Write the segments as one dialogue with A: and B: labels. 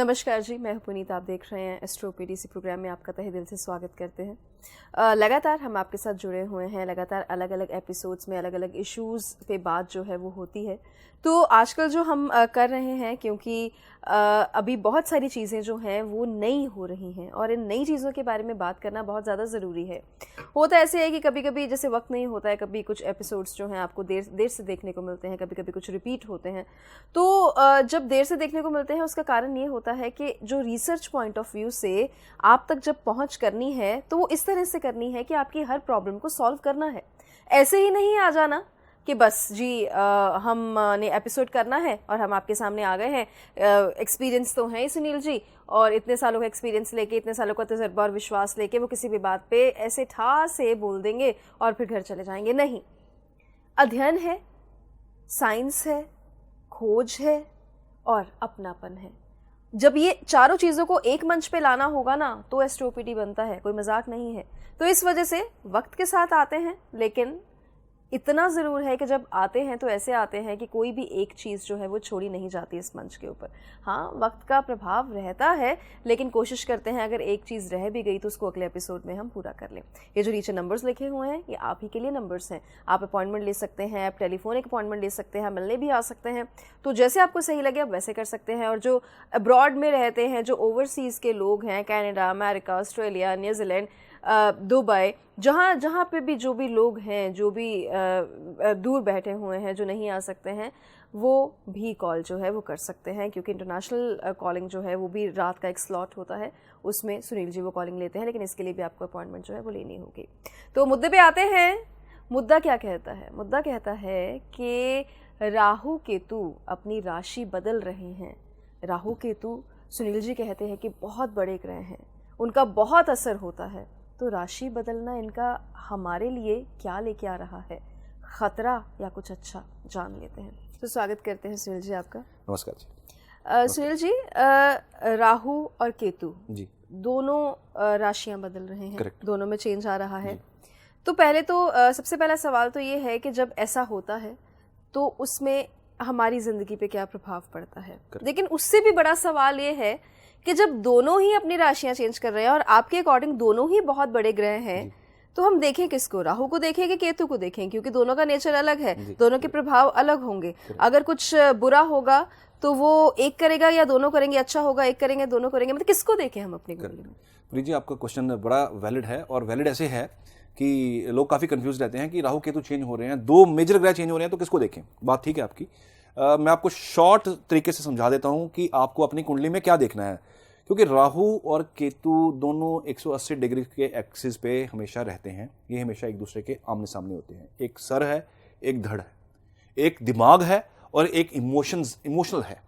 A: नमस्कार जी, मैं हूं पुनीत। आप देख रहे हैं एस्ट्रो पीडीसी प्रोग्राम में आपका तहे दिल से स्वागत करते हैं। लगातार हम आपके साथ जुड़े हुए हैं। लगातार अलग अलग एपिसोड्स में अलग अलग इश्यूज़ पे बात जो है वो होती है। तो आजकल जो हम कर रहे हैं, क्योंकि अभी बहुत सारी चीज़ें जो हैं वो नई हो रही हैं और इन नई चीज़ों के बारे में बात करना बहुत ज़्यादा ज़रूरी है। होता ऐसे है कि कभी कभी जैसे वक्त नहीं होता है, कभी कुछ एपिसोड्स जो हैं आपको देर देर से देखने को मिलते हैं, कभी कभी कुछ रिपीट होते हैं। तो जब देर से देखने को मिलते हैं उसका कारण ये होता है कि जो रिसर्च पॉइंट ऑफ व्यू से आप तक जब पहुंच करनी है तो वो इस तरह से करनी है कि आपकी हर प्रॉब्लम को सॉल्व करना है। ऐसे ही नहीं आ जाना कि बस जी हमने एपिसोड करना है और हम आपके सामने आ गए हैं। एक्सपीरियंस तो है ही सुनील जी, और इतने सालों का एक्सपीरियंस लेके, इतने सालों का तजर्बा और विश्वास लेके वो किसी भी बात पे ऐसे ठा से बोल देंगे और फिर घर चले जाएंगे। नहीं, अध्ययन है, साइंस है, खोज है और अपनापन है। जब ये चारों चीज़ों को एक मंच पे लाना होगा ना तो एस्ट्रोपीडी बनता है, कोई मजाक नहीं है। तो इस वजह से वक्त के साथ आते हैं, लेकिन इतना ज़रूर है कि जब आते हैं तो ऐसे आते हैं कि कोई भी एक चीज़ जो है वो छोड़ी नहीं जाती इस मंच के ऊपर। हाँ, वक्त का प्रभाव रहता है, लेकिन कोशिश करते हैं अगर एक चीज़ रह भी गई तो उसको अगले एपिसोड में हम पूरा कर लें। ये जो नीचे नंबर्स लिखे हुए हैं ये आप ही के लिए नंबर्स हैं। आप अपॉइंटमेंट ले सकते हैं, आप टेलीफोनिक अपॉइंटमेंट ले सकते हैं, मिलने भी आ सकते हैं। तो जैसे आपको सही लगे आप वैसे कर सकते हैं। और जो अब्रॉड में रहते हैं, जो ओवरसीज़ के लोग हैं, Canada, America, Australia, New Zealand, Dubai, जहाँ जहाँ पे भी जो भी लोग हैं, जो भी दूर बैठे हुए हैं, जो नहीं आ सकते हैं, वो भी कॉल जो है वो कर सकते हैं। क्योंकि इंटरनेशनल कॉलिंग जो है वो भी रात का एक स्लॉट होता है, उसमें सुनील जी वो कॉलिंग लेते हैं, लेकिन इसके लिए भी आपको अपॉइंटमेंट जो है वो लेनी होगी। तो मुद्दे पे आते हैं। मुद्दा क्या कहता है? मुद्दा कहता है कि राहु केतु अपनी राशि बदल रहे हैं। राहु केतु सुनील जी कहते हैं कि बहुत बड़े ग्रह हैं, उनका बहुत असर होता है। तो राशि बदलना इनका हमारे लिए क्या लेके आ रहा है? खतरा या कुछ अच्छा? जान लेते हैं। तो स्वागत करते हैं सुनील जी आपका।
B: नमस्कार जी।
A: सुनील जी, राहु और केतु
B: जी
A: दोनों राशियां बदल रहे हैं।
B: Correct.
A: दोनों में चेंज आ रहा है। तो पहले तो सबसे पहला सवाल तो ये है कि जब ऐसा होता है तो उसमें हमारी ज़िंदगी पे क्या प्रभाव पड़ता है? लेकिन उससे भी बड़ा सवाल ये है कि जब दोनों ही अपनी राशियां चेंज कर रहे हैं और आपके अकॉर्डिंग दोनों ही बहुत बड़े ग्रह हैं, तो हम देखें किसको? राहु को देखें कि केतु को देखें? क्योंकि दोनों का नेचर अलग है, दोनों के प्रभाव अलग होंगे। अगर कुछ बुरा होगा तो वो एक करेगा या दोनों करेंगे, अच्छा होगा एक करेंगे दोनों करेंगे, मतलब किसको देखें हम अपनी कुंडली में?
B: प्रीत जी, आपका क्वेश्चन बड़ा वैलिड है, और वैलिड ऐसे है कि लोग काफ़ी कंफ्यूज रहते हैं कि राहु केतु चेंज हो रहे हैं, दो मेजर ग्रह चेंज हो रहे हैं, तो किसको देखें? बात ठीक है आपकी। मैं आपको शॉर्ट तरीके से समझा देता हूं कि आपको अपनी कुंडली में क्या देखना है। क्योंकि राहु और केतु दोनों 180 डिग्री के एक्सिस पे हमेशा रहते हैं। ये हमेशा एक दूसरे के आमने सामने होते हैं। एक सर है, एक धड़ है, एक दिमाग है और एक इमोशनल है।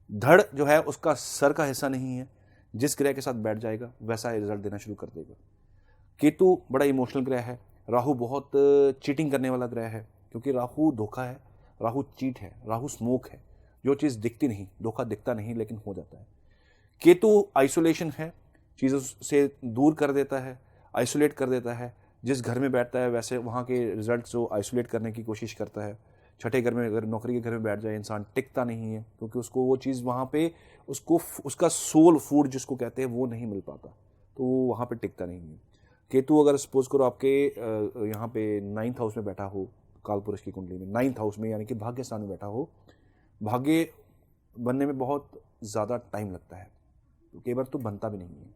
B: धड़ जो है उसका सर का हिस्सा नहीं है, जिस ग्रह के साथ बैठ जाएगा वैसा रिजल्ट देना शुरू कर देगा। केतु बड़ा इमोशनल ग्रह है। राहु बहुत चीटिंग करने वाला ग्रह है, क्योंकि राहु धोखा है, राहु चीट है, राहु स्मोक है। जो चीज़ दिखती नहीं, धोखा दिखता नहीं लेकिन हो जाता है। केतु आइसोलेशन है, चीज़ों से दूर कर देता है, आइसोलेट कर देता है। जिस घर में बैठता है वैसे वहाँ के रिजल्ट जो आइसोलेट करने की कोशिश करता है। छठे घर में, अगर नौकरी के घर में बैठ जाए इंसान, टिकता नहीं है, क्योंकि उसको वो चीज़ वहाँ पे उसको उसका सोल फूड जिसको कहते हैं वो नहीं मिल पाता, तो वो वहाँ पे टिकता नहीं है। केतु अगर सपोज करो आपके यहाँ पे 9th हाउस में बैठा हो, कालपुरुष की कुंडली में 9th हाउस में, यानी कि भाग्य स्थान में बैठा हो, भाग्य बनने में बहुत ज़्यादा टाइम लगता है, तो कई बार तो बनता भी नहीं है।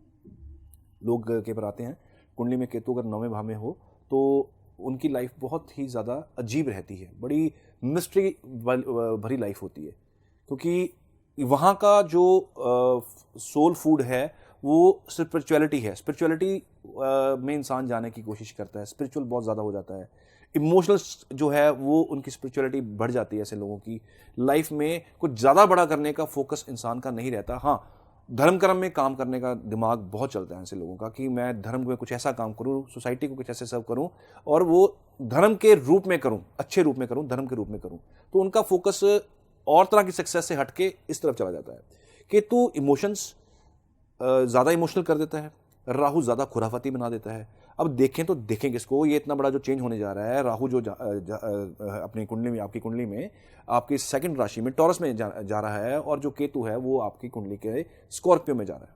B: लोग कई बार आते हैं, कुंडली में केतु अगर 9वें भाव में हो तो उनकी लाइफ बहुत ही ज़्यादा अजीब रहती है, बड़ी मिस्ट्री भरी लाइफ होती है, क्योंकि वहाँ का जो सोल फूड है वो स्पिरिचुअलिटी है। स्पिरिचुअलिटी में इंसान जाने की कोशिश करता है, स्पिरिचुअल बहुत ज़्यादा हो जाता है। इमोशनल जो है वो उनकी स्पिरिचुअलिटी बढ़ जाती है। ऐसे लोगों की लाइफ में कुछ ज़्यादा बड़ा करने का फोकस इंसान का नहीं रहता। हाँ, धर्म कर्म में काम करने का दिमाग बहुत चलता है ऐसे लोगों का, कि मैं धर्म में कुछ ऐसा काम करूं, सोसाइटी को कुछ ऐसे सर्व करूं और वो धर्म के रूप में करूं, अच्छे रूप में करूं, धर्म के रूप में करूं। तो उनका फोकस और तरह की सक्सेस से हटके इस तरफ चला जाता है। केतु इमोशंस ज़्यादा इमोशनल कर देता है, राहु ज़्यादा खुराफाती बना देता है। अब देखें तो देखें किसको, ये इतना बड़ा जो चेंज होने जा रहा है, राहु जो अपनी कुंडली में, आपकी कुंडली में, आपकी सेकंड राशि में टॉरस में जा रहा है, और जो केतु है वो आपकी कुंडली के स्कॉर्पियो में जा रहा है।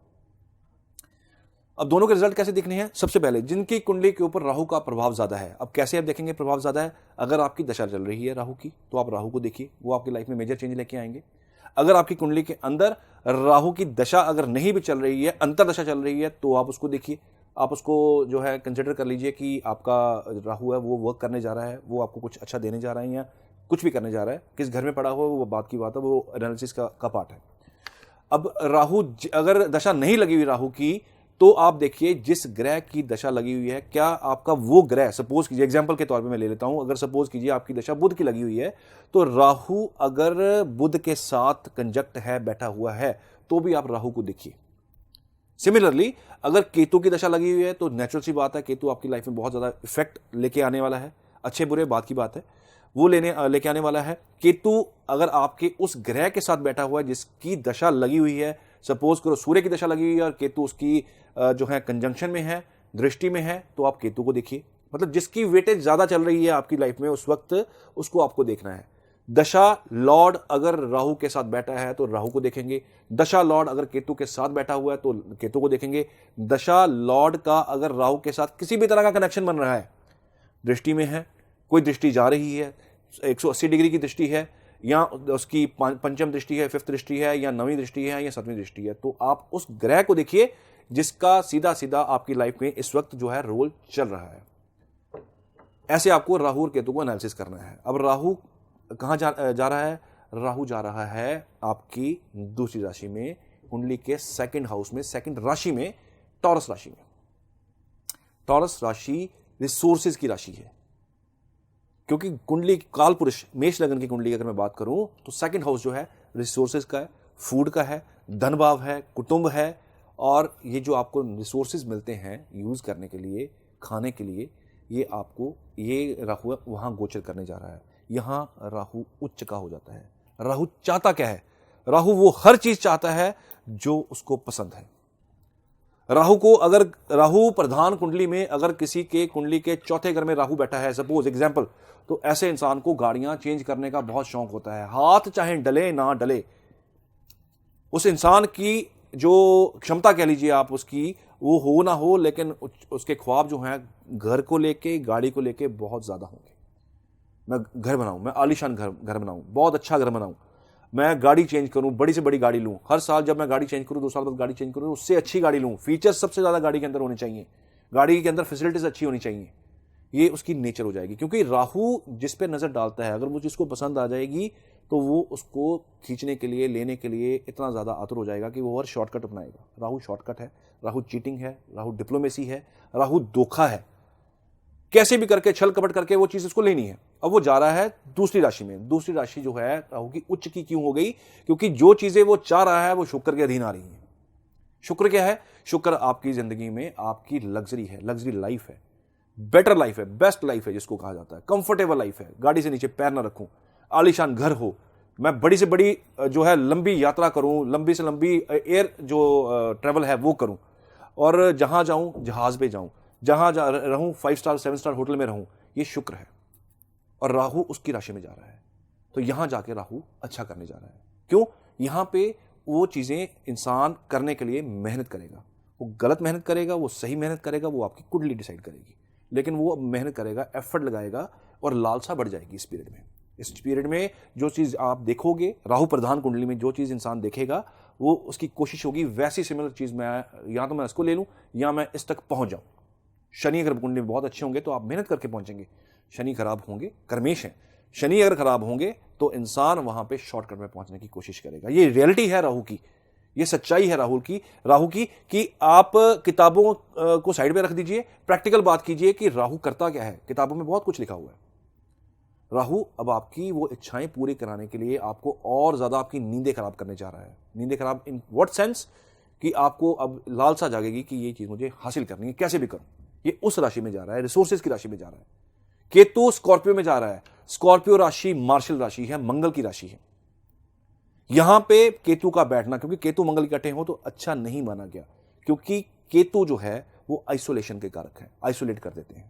B: अब दोनों के रिजल्ट कैसे दिखने हैं? सबसे पहले जिनकी कुंडली के ऊपर राहु का प्रभाव ज्यादा है, अब कैसे आप देखेंगे प्रभाव ज्यादा है? अगर आपकी दशा चल रही है राहु की, तो आप राहु को देखिए, वो आपकी लाइफ में मेजर चेंज लेके आएंगे। अगर आपकी कुंडली के अंदर राहु की दशा अगर नहीं भी चल रही है, अंतर दशा चल रही है, तो आप उसको देखिए, आप उसको जो है कंसिडर कर लीजिए कि आपका राहु है वो वर्क करने जा रहा है, वो आपको कुछ अच्छा देने जा रहा है या कुछ भी करने जा रहा है। किस घर में पड़ा हुआ वो बात की बात है, वो एनालिसिस का पार्ट है। अब राहु अगर दशा नहीं लगी हुई राहु की, तो आप देखिए जिस ग्रह की दशा लगी हुई है, क्या आपका वो ग्रह, सपोज कीजिए एग्जांपल के तौर पे मैं ले लेता हूं, अगर सपोज कीजिए आपकी दशा बुध की लगी हुई है, तो राहु अगर बुध के साथ कंजक्ट है, बैठा हुआ है, तो भी आप राहु को देखिए। सिमिलरली अगर केतु की दशा लगी हुई है, तो नेचुरल सी बात है केतु आपकी लाइफ में बहुत ज्यादा इफेक्ट लेके आने वाला है, अच्छे बुरे बात की बात है, वो लेके आने वाला है। केतु अगर आपके उस ग्रह के साथ बैठा हुआ है जिसकी दशा लगी हुई है, सपोज करो सूर्य की दशा लगी हुई है और केतु उसकी जो है कंजंक्शन में है, दृष्टि में है, तो आप केतु को देखिए। मतलब जिसकी वेटेज ज्यादा चल रही है आपकी लाइफ में उस वक्त, उसको आपको देखना है। दशा लॉर्ड अगर राहु के साथ बैठा है तो राहु को देखेंगे, दशा लॉर्ड अगर केतु के साथ बैठा हुआ है तो केतु को देखेंगे, दशा लॉर्ड का अगर राहु के साथ किसी भी तरह का कनेक्शन बन रहा है, दृष्टि में है, कोई दृष्टि जा रही है, 180 डिग्री की दृष्टि है, या उसकी पंचम दृष्टि है, फिफ्थ दृष्टि है, या नवीं दृष्टि है, या सातवीं दृष्टि है, तो आप उस ग्रह को देखिए जिसका सीधा सीधा आपकी लाइफ में इस वक्त जो है रोल चल रहा है। ऐसे आपको राहु और केतु को एनालिसिस करना है। अब राहु कहां जा रहा है? राहु जा रहा है आपकी दूसरी राशि में, कुंडली के सेकंड हाउस में, सेकंड राशि में, टॉरस राशि में। टॉरस राशि रिसोर्सेज की राशि है, क्योंकि कुंडली काल पुरुष मेष लगन की कुंडली की अगर मैं बात करूं तो सेकंड हाउस जो है रिसोर्सेज का है, फूड का है, धन भाव है, कुटुंब है, और ये जो आपको रिसोर्सेज मिलते हैं यूज करने के लिए, खाने के लिए, ये आपको ये राहु वहां गोचर करने जा रहा है। यहां राहु उच्च का हो जाता है। राहु चाहता क्या है? राहु वो हर चीज चाहता है जो उसको पसंद है। राहु को अगर राहु प्रधान कुंडली में अगर किसी के कुंडली के चौथे घर में राहु बैठा है, सपोज एग्जांपल, तो ऐसे इंसान को गाड़ियां चेंज करने का बहुत शौक होता है, हाथ चाहे डले ना डले, उस इंसान की जो क्षमता कह लीजिए आप उसकी, वो हो ना हो, लेकिन उसके ख्वाब जो हैं घर को लेके, गाड़ी को लेके बहुत ज्यादा होंगे। मैं घर बनाऊं, मैं आलीशान घर बनाऊं, बहुत अच्छा घर बनाऊं, मैं गाड़ी चेंज करूं, बड़ी से बड़ी गाड़ी लूं, हर साल जब मैं गाड़ी चेंज करूं, 2 साल बाद गाड़ी चेंज करूं, उससे अच्छी गाड़ी लूं, फीचर्स सबसे ज्यादा गाड़ी के अंदर होने चाहिए, गाड़ी के अंदर फैसिलिटीज अच्छी होनी चाहिए। ये उसकी नेचर हो जाएगी, क्योंकि राहु जिस पे नजर डालता है, अगर वो जिसको पसंद आ जाएगी तो वो उसको खींचने के लिए, लेने के लिए इतना ज्यादा आतुर हो जाएगा कि वो हर शॉर्टकट अपनाएगा। राहु शॉर्टकट है, राहु चीटिंग है, राहु डिप्लोमेसी है, राहु धोखा है, कैसे भी करके छल कपट करके वो चीज इसको लेनी है। अब वो जा रहा है दूसरी राशि में। दूसरी राशि जो है राहु की उच्च की क्यों हो गई? क्योंकि जो चीजें वो चाह रहा है वो शुक्र के अधीन आ रही है। शुक्र क्या है? शुक्र आपकी जिंदगी में आपकी लग्जरी है, लग्जरी लाइफ है, बेटर लाइफ है, बेस्ट लाइफ है जिसको कहा जाता है, कंफर्टेबल लाइफ है, गाड़ी से नीचे पैर ना रखूं, आलीशान घर हो, मैं बड़ी से बड़ी जो है लंबी यात्रा करूं, लंबी से लंबी एयर जो ट्रेवल है वो करूं, और जहां जाऊं जहाज पे जाऊं, जहां रहूं 5 स्टार 7 स्टार होटल में रहूं। ये शुक्र है, और राहु उसकी राशि में जा रहा है, तो यहां जाके राहु अच्छा करने जा रहा है। क्यों? यहां पे वो चीजें इंसान करने के लिए मेहनत करेगा, वो गलत मेहनत करेगा, वो सही मेहनत करेगा, वो आपकी कुंडली डिसाइड करेगी, लेकिन वो मेहनत करेगा, एफर्ट लगाएगा, और लालसा बढ़ जाएगी इस पीरियड में। इस पीरियड में जो चीज आप देखोगे, राहु प्रधान कुंडली में जो चीज इंसान देखेगा, वो उसकी कोशिश होगी वैसी सिमिलर चीज मैं या तो मैं इसको ले लूं या मैं इस तक पहुंच जाऊं। शनि अगर कुंडली में बहुत अच्छे होंगे तो आप मेहनत करके पहुंचेंगे, शनि खराब होंगे, कर्मेश है, शनि अगर खराब होंगे तो इंसान वहां पे शॉर्टकट में पहुंचने की कोशिश करेगा। ये रियलिटी है राहु की, ये सच्चाई है राहु की कि आप किताबों को साइड में रख दीजिए, प्रैक्टिकल बात कीजिए कि राहु करता क्या है। किताबों में बहुत कुछ लिखा हुआ है। राहु अब आपकी वो इच्छाएं पूरी कराने के लिए आपको और ज्यादा आपकी नींदें खराब करने जा रहा है। नींदें खराब इन व्हाट सेंस? कि आपको अब लालसा जागेगी कि ये चीज मुझे हासिल करनी है, कैसे भी करूं। ये उस राशि में जा रहा है, रिसोर्सेज की राशि में जा रहा है। केतु स्कॉर्पियो में जा रहा है। स्कॉर्पियो राशि मार्शल राशि है, मंगल की राशि है। यहां पे केतु का बैठना, क्योंकि केतु मंगल इकट्ठे हो तो अच्छा नहीं माना गया, क्योंकि केतु जो है वो आइसोलेशन के कारक हैं, आइसोलेट कर देते हैं।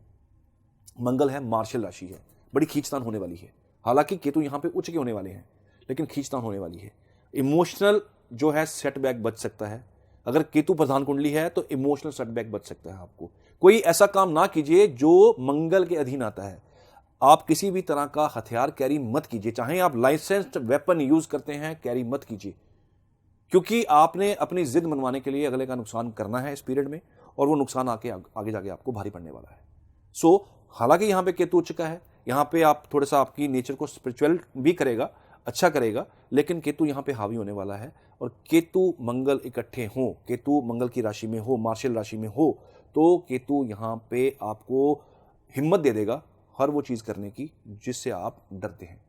B: मंगल है, मार्शल राशि है, बड़ी खींचतान होने वाली है। हालांकि केतु यहाँ पे उच्च के होने वाले हैं, लेकिन खींचतान होने वाली है। इमोशनल जो है सेटबैक बच सकता है। अगर केतु प्रधान कुंडली है तो इमोशनल सेटबैक बच सकता है आपको। कोई ऐसा काम ना कीजिए जो मंगल के अधीन आता है। आप किसी भी तरह का हथियार कैरी मत कीजिए, चाहे आप लाइसेंस्ड वेपन यूज करते हैं, कैरी मत कीजिए, क्योंकि आपने अपनी जिद मनवाने के लिए अगले का नुकसान करना है इस पीरियड में, और वो नुकसान आगे जाके आपको भारी पड़ने वाला है। सो हालांकि यहाँ पे केतु उच्च का है, यहाँ पे आप थोड़ा सा आपकी नेचर को स्पिरिचुअल भी करेगा, अच्छा करेगा, लेकिन केतु यहाँ पे हावी होने वाला है। और केतु मंगल इकट्ठे हो, केतु मंगल की राशि में हो, मार्शल राशि में हो, तो केतु यहाँ पे आपको हिम्मत दे देगा हर वो चीज़ करने की जिससे आप डरते हैं।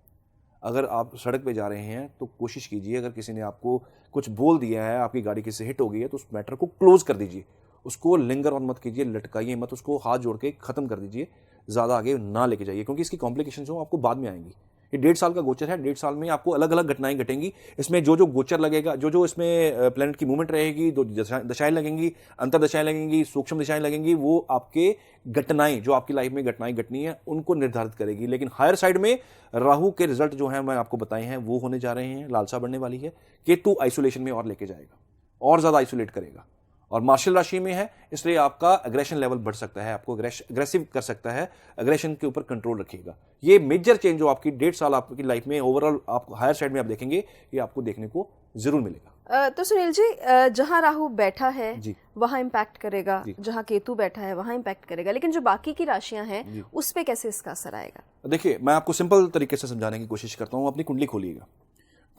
B: अगर आप सड़क पे जा रहे हैं तो कोशिश कीजिए, अगर किसी ने आपको कुछ बोल दिया है, आपकी गाड़ी किसी से हिट हो गई है, तो उस मैटर को क्लोज कर दीजिए, उसको लिंगर ऑन मत कीजिए, लटकाइए मत, उसको हाथ जोड़ के खत्म कर दीजिए, ज़्यादा आगे ना लेके जाइए, क्योंकि इसकी कॉम्प्लिकेशंस हो आपको बाद में आएंगी। ये 1.5 साल का गोचर है, 1.5 साल में आपको अलग अलग घटनाएं घटेंगी। इसमें जो जो गोचर लगेगा, जो जो इसमें प्लैनेट की मूवमेंट रहेगी, जो दशाएं लगेंगी, अंतर दशाएं लगेंगी, सूक्ष्म दशाएं लगेंगी, वो आपके घटनाएं जो आपकी लाइफ में घटनाएं घटनी है उनको निर्धारित करेगी। लेकिन हायर साइड में राहु के रिजल्ट जो है मैं आपको बताए हैं वो होने जा रहे हैं, लालसा बढ़ने वाली है। केतु आइसोलेशन में और लेके जाएगा, और ज्यादा आइसोलेट करेगा, और मार्शल राशि में है, इसलिए आपका एग्रेशन लेवल बढ़ सकता है, आपको अग्रेसिव कर सकता है, एग्रेशन के ऊपर कंट्रोल रखिएगा। ये मेजर चेंज जो आपकी 1.5 साल आपकी लाइफ में ओवरऑल आप हायर साइड में आप देखेंगे, ये आपको देखने को जरूर मिलेगा।
A: तो सुनील जी, जहां राहु बैठा है
B: जी,
A: वहां इम्पैक्ट करेगा, जहां केतु बैठा है वहां इम्पैक्ट करेगा, लेकिन जो बाकी की राशियां हैं उस पे कैसे इसका असर आएगा?
B: देखिए, मैं आपको सिंपल तरीके से समझाने की कोशिश करता हूं। अपनी कुंडली खोलिएगा,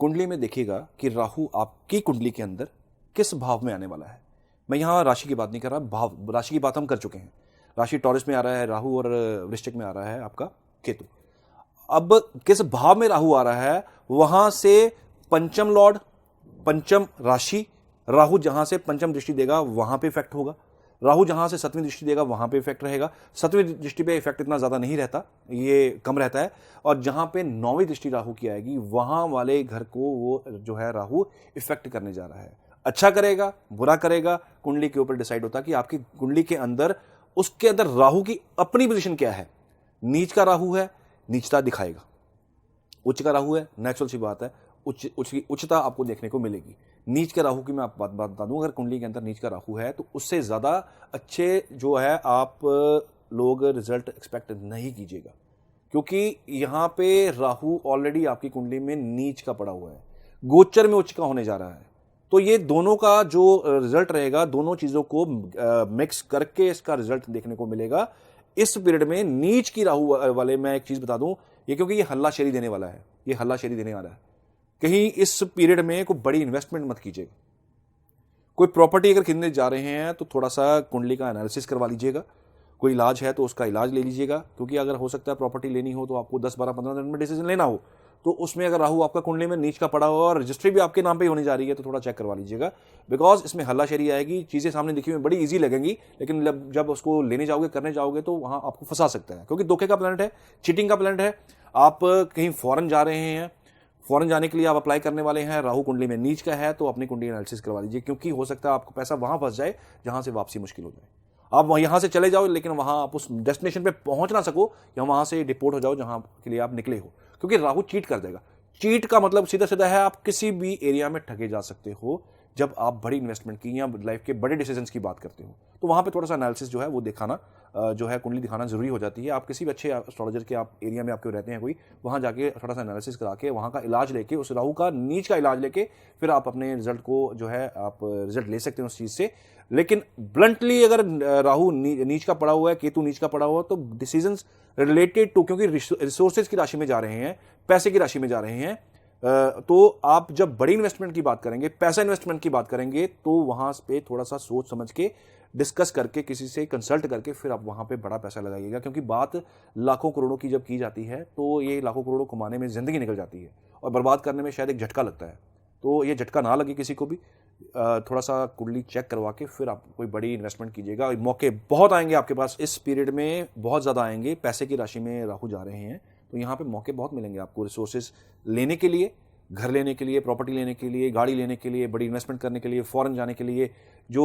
B: कुंडली में देखिएगा कि राहु आपकी कुंडली के अंदर किस भाव में आने वाला है। मैं यहाँ राशि की बात नहीं कर रहा, भाव, राशि की बात हम कर चुके हैं। राशि टॉरस में आ रहा है राहु, और वृश्चिक में आ रहा है आपका केतु। अब किस भाव में राहु आ रहा है, वहां से पंचम लॉर्ड, पंचम राशि, राहु जहां से पंचम दृष्टि देगा वहां पे इफेक्ट होगा, राहु जहां से 7वीं दृष्टि देगा वहां पे इफेक्ट रहेगा। 7वीं दृष्टि पे इफेक्ट इतना ज्यादा नहीं रहता, ये कम रहता है, और जहां पे 9वीं दृष्टि राहु की आएगी वहां वाले घर को वो जो है राहु इफेक्ट करने जा रहा है। अच्छा करेगा, बुरा करेगा, कुंडली के ऊपर डिसाइड होता है कि आपकी कुंडली के अंदर, उसके अंदर राहु की अपनी पोजीशन क्या है। नीच का राहु है, नीचता दिखाएगा। उच्च का राहु है, नेचुरल सी बात है, उच्चता आपको देखने को मिलेगी। नीच के राहु की मैं आप बात बता दूं, अगर कुंडली के अंदर नीच का राहु है तो उससे ज्यादा अच्छे जो है आप लोग रिजल्ट एक्सपेक्ट नहीं कीजिएगा, क्योंकि यहां पे राहु ऑलरेडी आपकी कुंडली में नीच का पड़ा हुआ है, गोचर में उच्च का होने जा रहा है। तो ये दोनों का जो रिजल्ट रहेगा, दोनों चीजों को मिक्स करके इसका रिजल्ट देखने को मिलेगा इस पीरियड में। नीच की राहु वाले मैं एक चीज बता दूं, ये क्योंकि ये हल्लाशेरी देने वाला है, ये हल्लाशेरी देने वाला है। कहीं इस पीरियड में कोई बड़ी इन्वेस्टमेंट मत कीजिएगा। कोई प्रॉपर्टी अगर खरीदने जा रहे हैं तो थोड़ा सा कुंडली का एनालिसिस करवा लीजिएगा। कोई इलाज है तो उसका इलाज ले लीजिएगा, क्योंकि अगर हो सकता है प्रॉपर्टी लेनी हो तो आपको 10, 12, 15 दिन में डिसीजन लेना हो, तो उसमें अगर राहु आपका कुंडली में नीच का पड़ा हुआ और रजिस्ट्री भी आपके नाम पे होने जा रही है तो थोड़ा चेक करवा लीजिएगा, बिकॉज इसमें हल्लाशेरी आएगी। चीजें सामने दिखी हुई बड़ी इजी लगेंगी, लेकिन जब उसको लेने जाओगे, करने जाओगे, तो वहां आपको फंसा सकता है, क्योंकि धोखे का प्लैनेट है, चीटिंग का प्लैनेट है। आप कहीं फॉरेन जा रहे हैं, फॉरेन जाने के लिए आप अप्लाई करने वाले हैं, राहु कुंडली में नीच का है, तो अपनी कुंडली एनालिसिस करवा लीजिए, क्योंकि हो सकता है आपको पैसा वहां फंस जाए जहां से वापसी मुश्किल हो जाए। आप यहां से चले जाओ, लेकिन वहां आप उस डेस्टिनेशन पे पहुंच ना सको, या वहां से डिपोर्ट हो जाओ जहां के लिए आप निकले हो, क्योंकि राहु चीट कर देगा। चीट का मतलब सीधा सीधा है, आप किसी भी एरिया में ठगे जा सकते हो जब आप बड़ी इन्वेस्टमेंट की या लाइफ के बड़े डिसीजंस की बात करते हो। तो वहां पे थोड़ा सा एनालिसिस जो है वो दिखाना, जो है कुंडली दिखाना जरूरी हो जाती है। आप किसी भी अच्छे एस्ट्रोलॉजर के आप एरिया में आपके रहते हैं कोई, वहां जाके थोड़ा सा एनालिसिस करा के वहां का इलाज लेके, उस राहु का नीच का इलाज लेके, फिर आप अपने रिजल्ट को जो है आप रिजल्ट ले सकते हैं उस चीज से। लेकिन ब्लंटली अगर राहु नीच का पड़ा हुआ है, केतु नीच का पड़ा हुआ है, तो डिसीजंस रिलेटेड टू, क्योंकि रिसोर्सेज की राशि में जा रहे हैं, पैसे की राशि में जा रहे हैं, तो आप जब बड़ी इन्वेस्टमेंट की बात करेंगे, पैसा इन्वेस्टमेंट की बात करेंगे, तो वहां पे थोड़ा सा सोच समझ के, डिस्कस करके, किसी से कंसल्ट करके फिर आप वहां पे बड़ा पैसा लगाइएगा, क्योंकि बात लाखों करोड़ों की जब की जाती है तो ये लाखों करोड़ों कमाने में जिंदगी निकल जाती है, और बर्बाद करने में शायद एक झटका लगता है। तो ये झटका ना लगे किसी को भी, थोड़ा सा कुंडली चेक करवा के फिर आप कोई बड़ी इन्वेस्टमेंट कीजिएगा। मौके बहुत आएंगे आपके पास इस पीरियड में, बहुत ज़्यादा आएंगे। पैसे की राशि में राहु जा रहे हैं, तो यहाँ पे मौके बहुत मिलेंगे आपको रिसोर्सेज लेने के लिए, घर लेने के लिए, प्रॉपर्टी लेने के लिए, गाड़ी लेने के लिए, बड़ी इन्वेस्टमेंट करने के लिए, फॉरेन जाने के लिए, जो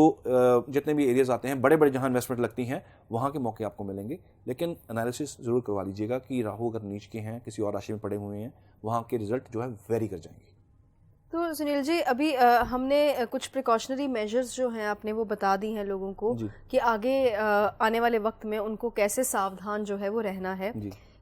B: जितने भी एरियाज आते हैं बड़े बड़े जहां इन्वेस्टमेंट लगती हैं वहां के मौके आपको मिलेंगे। लेकिन एनालिसिस जरूर करवा लीजिएगा कि राहु अगर नीच के हैं, किसी और राशि में पड़े हुए हैं, वहां के रिजल्ट जो है वेरी कर जाएंगे।
A: तो सुनील जी, अभी हमने कुछ प्रिकॉशनरी मेजर्स जो हैं आपने वो बता दी हैं लोगों को कि आगे आने वाले वक्त में उनको कैसे सावधान जो है वो रहना है।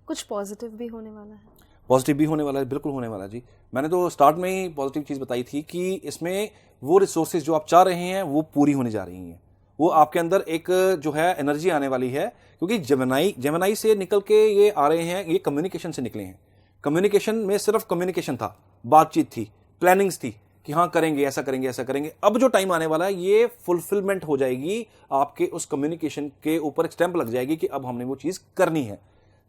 A: कुछ पॉजिटिव भी होने वाला है?
B: पॉजिटिव भी होने वाला है, बिल्कुल होने वाला है जी। मैंने तो स्टार्ट में ही पॉजिटिव चीज़ बताई थी कि इसमें वो रिसोर्सेज जो आप चाह रहे हैं वो पूरी होने जा रही हैं। वो आपके अंदर एक जो है एनर्जी आने वाली है, क्योंकि जेमिनाई से निकल के ये आ रहे हैं, ये कम्युनिकेशन से निकले हैं। कम्युनिकेशन में सिर्फ कम्युनिकेशन था, बातचीत थी, प्लानिंग्स थी कि हाँ करेंगे, ऐसा करेंगे, ऐसा करेंगे। अब जो टाइम आने वाला है ये फुलफिलमेंट हो जाएगी, आपके उस कम्युनिकेशन के ऊपर एक स्टैंप लग जाएगी कि अब हमने वो चीज़ करनी है।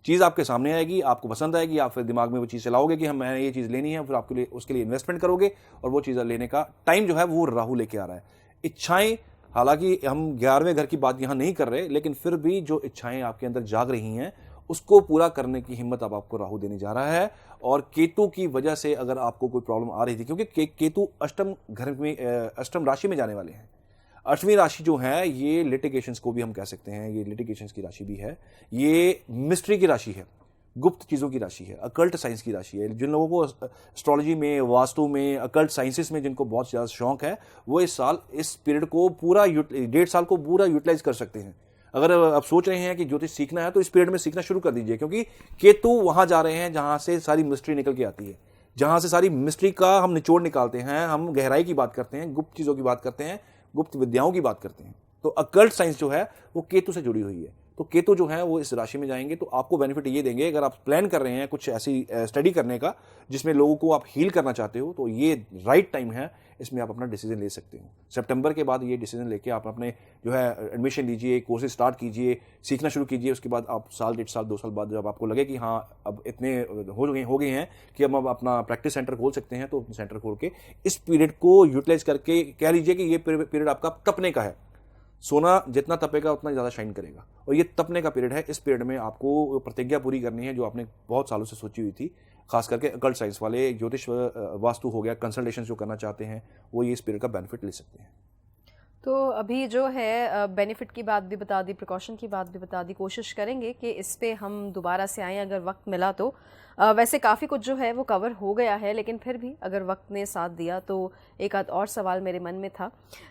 B: चीज़ आपके सामने आएगी, आपको पसंद आएगी, आप फिर दिमाग में वो चीज़ चलाओगे कि हम मैंने ये चीज़ लेनी है, फिर आपके लिए उसके लिए इन्वेस्टमेंट करोगे और वो चीज़ लेने का टाइम जो है वो राहु लेके आ रहा है। इच्छाएं, हालांकि हम 11वें घर की बात यहाँ नहीं कर रहे, लेकिन फिर भी जो इच्छाएं आपके अंदर जाग रही हैं उसको पूरा करने की हिम्मत अब आपको राहु देने जा रहा है। और केतु की वजह से अगर आपको कोई प्रॉब्लम आ रही थी, क्योंकि केतु अष्टम घर में, अष्टम राशि में जाने वाले हैं। अष्टवीं राशि जो है ये लिटिगेशंस को भी हम कह सकते हैं, ये लिटिगेशंस की राशि भी है, ये मिस्ट्री की राशि है, गुप्त चीज़ों की राशि है, अकल्ट साइंस की राशि है। जिन लोगों को एस्ट्रोलॉजी में, वास्तु में, अकल्ट साइंसेस में जिनको बहुत ज़्यादा शौक है, वो इस साल इस पीरियड को पूरा 1.5 साल को पूरा यूटिलाइज कर सकते हैं। अगर आप सोच रहे हैं कि ज्योतिष सीखना है तो इस पीरियड में सीखना शुरू कर दीजिए, क्योंकि केतु वहां जा रहे हैं जहां से सारी मिस्ट्री निकल के आती है, जहां से सारी मिस्ट्री का हम निचोड़ निकालते हैं, हम गहराई की बात करते हैं, गुप्त चीज़ों की बात करते हैं, गुप्त विद्याओं की बात करते हैं। तो अकल्ट साइंस जो है वो केतु से जुड़ी हुई है। तो केतु जो है वो इस राशि में जाएंगे तो आपको बेनिफिट ये देंगे। अगर आप प्लान कर रहे हैं कुछ ऐसी स्टडी करने का जिसमें लोगों को आप हील करना चाहते हो, तो ये राइट टाइम है, इसमें आप अपना डिसीजन ले सकते हो। सितंबर के बाद ये डिसीजन लेके आप अपने जो है एडमिशन लीजिए, कोर्सेज स्टार्ट कीजिए, सीखना शुरू कीजिए। उसके बाद आप साल, 1.5 साल, 2 साल बाद जब आपको लगे कि हाँ अब इतने हो गए हैं कि अब अपना प्रैक्टिस सेंटर खोल सकते हैं, तो सेंटर खोल के इस पीरियड को यूटिलाइज करके कह लीजिए कि ये पीरियड आपका तपने का है। सोना जितना तपेगा उतना ज़्यादा शाइन करेगा, और ये तपने का पीरियड है। इस पीरियड में आपको प्रतिज्ञा पूरी करनी है जो आपने बहुत सालों से सोची हुई थी। खास करके अकल्ट साइंस वाले, ज्योतिष, वास्तु हो गया, कंसल्टेशन जो करना चाहते हैं वो ये इस पीरियड का बेनिफिट ले सकते हैं।
A: तो अभी जो है बेनिफिट की बात भी बता दी, प्रिकॉशन की बात भी बता दी। कोशिश करेंगे कि इस पे हम दोबारा से आएँ अगर वक्त मिला तो। वैसे काफ़ी कुछ जो है वो कवर हो गया है, लेकिन फिर भी अगर वक्त ने साथ दिया तो एक आध और सवाल मेरे मन में था।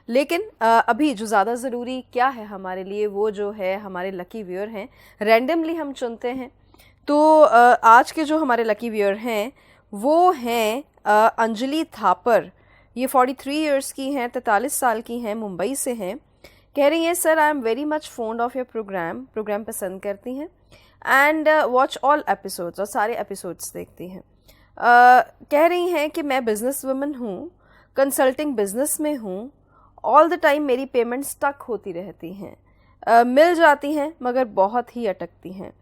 A: लेकिन अभी जो ज़्यादा ज़रूरी क्या है हमारे लिए, वो जो है हमारे लकी व्यूअर हैं, रैंडमली हम चुनते हैं। तो आज के जो हमारे लकी व्यूअर हैं वो हैं अंजलि थापर। ये 43 इयर्स की हैं, 43 साल की हैं, मुंबई से हैं। कह रही हैं sir I am very much fond of your programme पसंद करती हैं एंड वॉच ऑल एपिसोड्स, और सारे एपिसोड्स देखती हैं। कह रही हैं कि मैं बिजनेस वुमन हूँ, कंसल्टिंग बिजनेस में हूँ, ऑल द टाइम मेरी पेमेंट स्टक होती रहती हैं, मिल जाती हैं मगर बहुत ही अटकती हैं।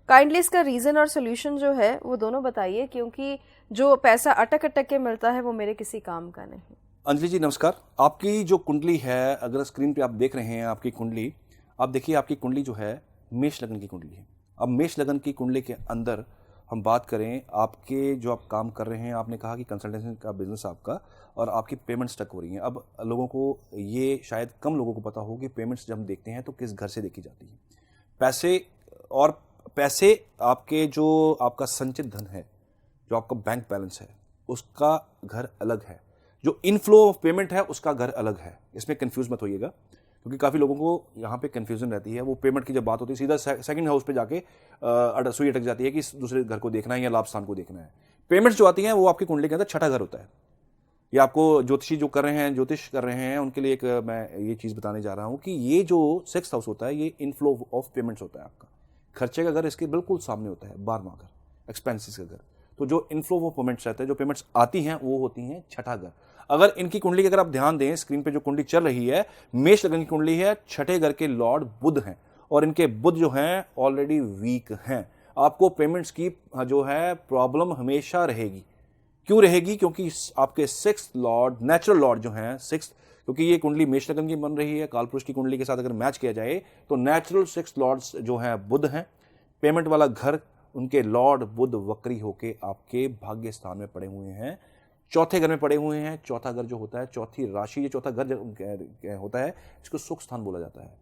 A: काइंडली इसका रीज़न और सोल्यूशन जो है वो दोनों बताइए, क्योंकि जो पैसा अटक के मिलता है वो मेरे किसी काम का नहीं।
B: अंजलि जी नमस्कार। आपकी जो कुंडली है, अगर स्क्रीन पे आप देख रहे हैं आपकी कुंडली, आप देखिए आपकी कुंडली जो है मेष लगन की कुंडली है। अब मेष लगन की कुंडली के अंदर हम बात करें, आपके जो आप काम कर रहे हैं, आपने कहा कि कंसल्टेंसी का बिजनेस आपका, और आपकी पेमेंट स्टक हो रही है। अब लोगों को ये शायद कम लोगों को पता हो कि पेमेंट्स जब हम देखते हैं तो किस घर से देखी जाती है। पैसे आपके जो आपका संचित धन है, जो आपका बैंक बैलेंस है, उसका घर अलग है। जो इनफ्लो ऑफ पेमेंट है उसका घर अलग है। इसमें कंफ्यूज मत होइएगा, क्योंकि काफ़ी लोगों को यहाँ पे कंफ्यूजन रहती है। वो पेमेंट की जब बात होती है सीधा सेकंड हाउस पे जाके सुई अटक जाती है कि दूसरे घर को देखना है या लाभ स्थान को देखना है। पेमेंट्स जो आती हैं वो आपकी कुंडली के अंदर छठा घर होता है। ये आपको ज्योतिषी जो कर रहे हैं, ज्योतिष कर रहे हैं, उनके लिए एक मैं ये चीज़ बताने जा रहा हूँ कि ये जो 6th हाउस होता है ये इनफ्लो ऑफ पेमेंट्स होता है। आपका खर्चे का घर इसके बिल्कुल सामने होता है, 12वां घर, एक्सपेंसेस का घर। तो जो इनफ्लो ऑफ पेमेंट्स रहता है, जो पेमेंट्स आती हैं, वो होती हैं छठा घर। अगर इनकी कुंडली की अगर आप ध्यान दें, स्क्रीन पे जो कुंडली चल रही है मेष लगन की कुंडली है, छठे घर के लॉर्ड बुध हैं, और इनके बुध जो हैं ऑलरेडी वीक हैं। आपको पेमेंट्स की जो है प्रॉब्लम हमेशा रहेगी। क्यों रहेगी? क्योंकि आपके 6th लॉर्ड, नेचुरल लॉर्ड जो हैं 6th, क्योंकि ये कुंडली मेष लगन की बन रही है, कालपुरुष की कुंडली के साथ अगर मैच किया जाए तो नेचुरल 6th लॉर्ड्स जो हैं बुध हैं। पेमेंट वाला घर, उनके लॉर्ड बुध वक्री होके आपके भाग्य स्थान में पड़े हुए हैं चौथे घर में पड़े हुए हैं। चौथा घर जो होता है, चौथी राशि, ये चौथा घर जो होता है इसको सुख स्थान बोला जाता है।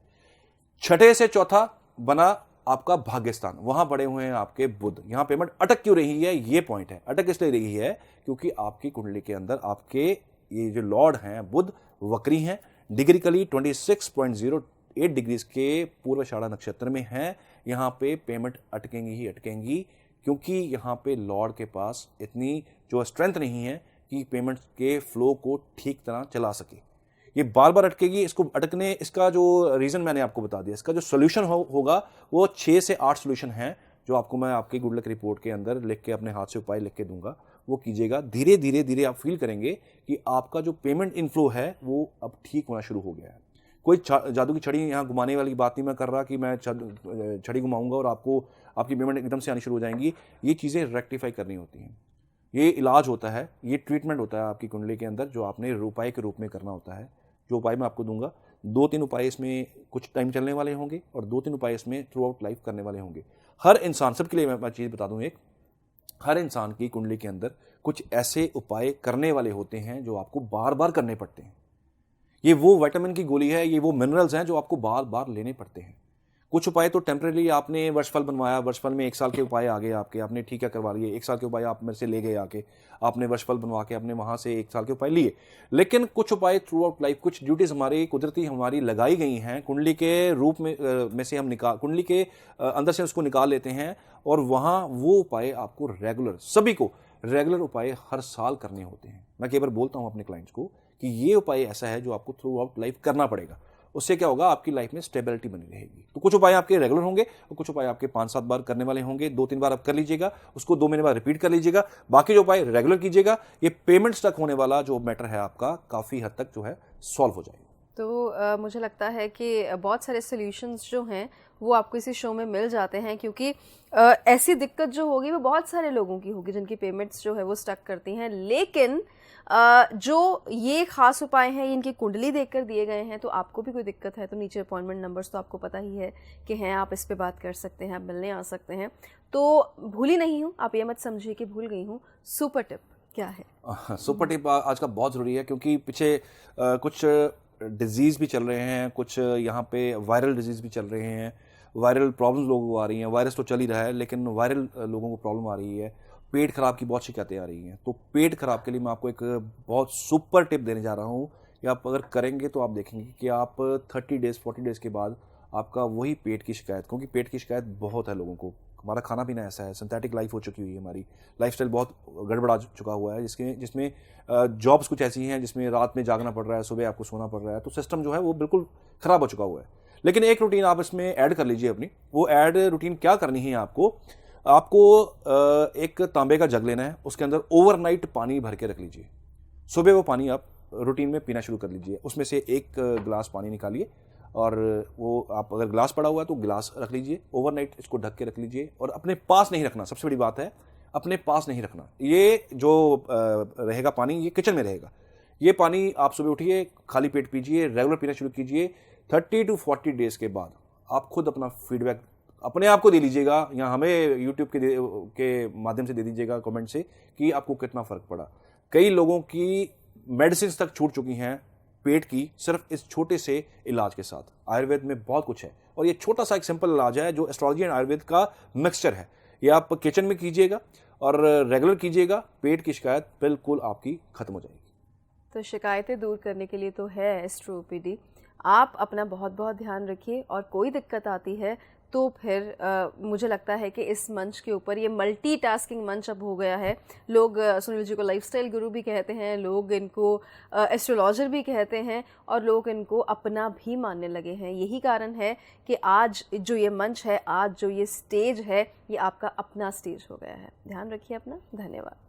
B: छठे से चौथा बना आपका भाग्यस्थान, वहां पड़े हुए हैं आपके बुध। यहां पेमेंट अटक क्यों रही है, ये पॉइंट है। अटक इसलिए रही है क्योंकि आपकी कुंडली के अंदर आपके ये जो लॉर्ड हैं बुध वक्री हैं, डिग्रिकली 26.08 डिग्रीज के पूर्वाषाढ़ा नक्षत्र में हैं। यहाँ पे पेमेंट अटकेंगी ही अटकेंगी, क्योंकि यहाँ पे लॉर्ड के पास इतनी जो स्ट्रेंथ नहीं है कि पेमेंट के फ्लो को ठीक तरह चला सके। ये बार बार अटकेगी। इसको अटकने, इसका जो रीज़न मैंने आपको बता दिया। इसका जो सोल्यूशन होगा वो 6 से 8 सोल्यूशन हैं, जो आपको मैं आपकी गुड लक रिपोर्ट के अंदर लिख के, अपने हाथ से उपाय लिख के दूंगा। वो कीजिएगा। धीरे धीरे धीरे आप फील करेंगे कि आपका जो पेमेंट इनफ्लो है वो अब ठीक होना शुरू हो गया है। कोई जादू की छड़ी यहाँ घुमाने वाली बात नहीं मैं कर रहा कि मैं छड़ी घुमाऊंगा और आपको आपकी पेमेंट एकदम से आनी शुरू हो जाएंगी। ये चीज़ें रेक्टिफाई करनी होती हैं। ये इलाज होता है, ये ट्रीटमेंट होता है आपकी कुंडली के अंदर, जो आपने उपाय के रूप में करना होता है। जो उपाय मैं आपको दूंगा, 2-3 उपाय इसमें कुछ टाइम चलने वाले होंगे और 2-3 उपाय इसमें थ्रू आउट लाइफ करने वाले होंगे। हर इंसान, सबके लिए मैं चीज़ बता दूं, एक हर इंसान की कुंडली के अंदर कुछ ऐसे उपाय करने वाले होते हैं जो आपको बार बार करने पड़ते हैं। ये वो विटामिन की गोली है, ये वो मिनरल्स हैं जो आपको बार बार लेने पड़ते हैं। कुछ उपाय तो टेम्परेरी, आपने वर्षफल बनवाया, वर्षफल में 1 साल के उपाय आ गए आपके, आपने ठीक है करवा लिए, 1 साल के उपाय आप मेरे से ले गए आके, आपने वर्षफल बनवा के अपने वहाँ से 1 साल के उपाय लिए। लेकिन कुछ उपाय थ्रू आउट लाइफ, कुछ ड्यूटीज हमारी कुदरती हमारी लगाई गई हैं, कुंडली के रूप में से हम निकाल, कुंडली के अंदर से उसको निकाल लेते हैं और वहाँ वो उपाय आपको रेगुलर, सभी को रेगुलर उपाय हर साल करने होते हैं। मैं कई बार बोलता हूँ अपने क्लाइंट्स को कि ये उपाय ऐसा है जो आपको थ्रू आउट लाइफ करना पड़ेगा। उससे क्या होगा, आपकी लाइफ में स्टेबिलिटी बनी रहेगी। तो कुछ उपाय आपके रेगुलर होंगे और कुछ उपाय आपके 5-7 बार करने वाले होंगे। 2-3 बार आप कर लीजिएगा, उसको 2 महीने बाद रिपीट कर लीजिएगा। बाकी जो उपाय रेगुलर कीजिएगा, ये पेमेंट स्टक होने वाला जो मैटर है आपका काफ़ी हद तक जो है सॉल्व हो जाएगा।
A: तो मुझे लगता है कि बहुत सारे सॉल्यूशंस जो हैं वो आपको इसी शो में मिल जाते हैं, क्योंकि ऐसी दिक्कत जो होगी वो बहुत सारे लोगों की होगी जिनकी पेमेंट्स जो है वो स्टक करती हैं। लेकिन जो ये खास उपाय हैं, इनकी कुंडली देखकर दिए गए हैं। तो आपको भी कोई दिक्कत है तो नीचे अपॉइंटमेंट नंबर्स तो आपको पता ही है कि हैं, आप इस पे बात कर सकते हैं, आप मिलने आ सकते हैं। तो भूली नहीं हूँ, आप ये मत समझिए कि भूल गई हूँ। सुपर टिप क्या है?
B: सुपर टिप आज का बहुत ज़रूरी है, क्योंकि पीछे कुछ डिजीज़ भी चल रहे हैं, कुछ यहाँ पे वायरल डिजीज़ भी चल रहे हैं, वायरल प्रॉब्लम्स लोगों को आ रही हैं। वायरस तो चल ही रहा है, लेकिन वायरल लोगों को प्रॉब्लम आ रही है। पेट खराब की बहुत शिकायतें आ रही हैं। तो पेट खराब के लिए मैं आपको एक बहुत सुपर टिप देने जा रहा हूँ कि आप अगर करेंगे तो आप देखेंगे कि आप 30 डेज़ 40 डेज़ के बाद आपका वही पेट की शिकायत, क्योंकि पेट की शिकायत बहुत है लोगों को। हमारा खाना पीना ऐसा है, सिंथेटिक लाइफ हो चुकी हुई है, हमारी लाइफस्टाइल बहुत गड़बड़ा चुका हुआ है, जिसमें जॉब्स कुछ ऐसी हैं जिसमें रात में जागना पड़ रहा है, सुबह आपको सोना पड़ रहा है। तो सिस्टम जो है वो बिल्कुल ख़राब हो चुका हुआ है। लेकिन एक रूटीन आप इसमें ऐड कर लीजिए अपनी। वो ऐड रूटीन क्या करनी है आपको एक तांबे का जग लेना है, उसके अंदर ओवरनाइट पानी भर के रख लीजिए। सुबह वो पानी आप रूटीन में पीना शुरू कर लीजिए। उसमें से 1 गिलास पानी निकालिए और वो आप अगर गिलास पड़ा हुआ है तो गिलास रख लीजिए। ओवरनाइट इसको ढक के रख लीजिए और अपने पास नहीं रखना, सबसे बड़ी बात है अपने पास नहीं रखना। ये जो रहेगा पानी, ये किचन में रहेगा। ये पानी आप सुबह उठिए, खाली पेट पीजिए, रेगुलर पीना शुरू कीजिए। 30 to 40 डेज़ के बाद आप खुद अपना फीडबैक अपने आप को दे लीजिएगा, या हमें यूट्यूब के माध्यम से दे दीजिएगा कमेंट से कि आपको कितना फ़र्क पड़ा। कई लोगों की मेडिसिन तक छूट चुकी हैं पेट की, सिर्फ इस छोटे से इलाज के साथ। आयुर्वेद में बहुत कुछ है और ये छोटा सा एक सिंपल इलाज है जो एस्ट्रोलॉजी एंड आयुर्वेद का मिक्सचर है। ये आप किचन में कीजिएगा और रेगुलर कीजिएगा, पेट की शिकायत बिल्कुल आपकी खत्म हो जाएगी।
A: तो शिकायतें दूर करने के लिए तो है एस्ट्रोपीडी। आप अपना बहुत बहुत ध्यान रखिए और कोई दिक्कत आती है तो फिर मुझे लगता है कि इस मंच के ऊपर, ये मल्टीटास्किंग मंच अब हो गया है। लोग सुनील जी को लाइफस्टाइल गुरु भी कहते हैं, लोग इनको एस्ट्रोलॉजर भी कहते हैं और लोग इनको अपना भी मानने लगे हैं। यही कारण है कि आज जो ये मंच है, आज जो ये स्टेज है, ये आपका अपना स्टेज हो गया है। ध्यान रखिए अपना। धन्यवाद।